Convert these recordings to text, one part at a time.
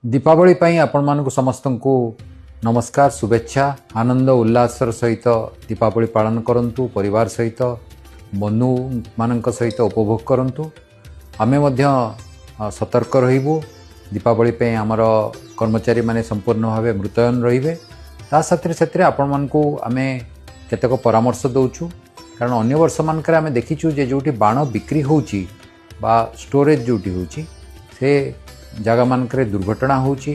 दीपावली पाई आपण मानक समस्त को नमस्कार शुभेच्छा आनंद उल्लासर सहित दीपावली पालन करंतु परिवार सहित बंधु मानक सहित उपभोग करंतु आमे मध्य सतर्क रहिबु दीपावली पे आमर कर्मचारी माने संपूर्ण भाव मृतयन रहिबे ता साथरे साथरे आपण मानकु आमे केतक परामर्श दउछु कारण अन्य वर्ष मानकर आमे देखिछु जे जोटी बाण बिक्री होउची बा स्टोरेज जोटी होउची से जगह मानकर दुर्घटना होउची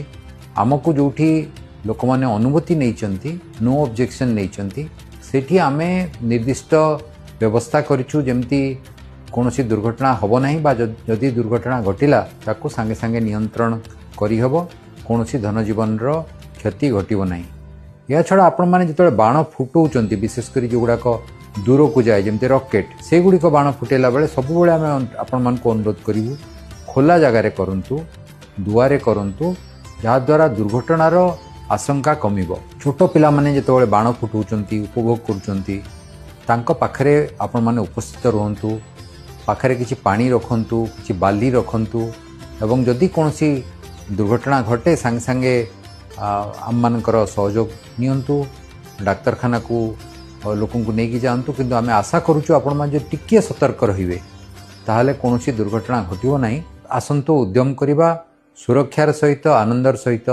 आमको जोठी लोक माने अनुमति नहीं नो ऑब्जेक्शन नहीं सेठी आमे निर्दिष्ट व्यवस्था करिछु जेमती कोनोसी दुर्घटना हबो नहीं बा जदि दुर्घटना घटिला ताकू सांगे सांगे नियंत्रण करि हबो कोनोसी धन जीवन रो क्षति घटिबो नहीं। या छड़ा आपण माने जतले बाण फुटौचंती विशेष करी जो गुडाक दूर को जाए जेमती रॉकेट से गुडी को बाण फुटेला बेले सब बेले आमे आपण मान को अनुरोध करिवु खोला जगह रे करंतु दुआरे करंतु जहाँ द्वारा दुर्घटनार आशंका कमिब। छोट पिला माने जेतबेले बाण फुटौचंती उपभोग करूचंती तांको पाखरे आपण माने उपस्थित रहंतु पाखरे किछि पानी रखंतु किछि बाली रखंतु एवं जदि कोनोसी दुर्घटना घटे संगे संगे आम मानकर सहयोग नियंतु डाक्तरखाना को लोकन को नेकी जानतु किंतु आमे आशा करूछु आपण माने जे टिके सतर्क रहिबे ताहाले कोनोसी दुर्घटना घटिबो नाही। आसंतु उद्यम करिबा सुरक्षार सहित आनंदर सहित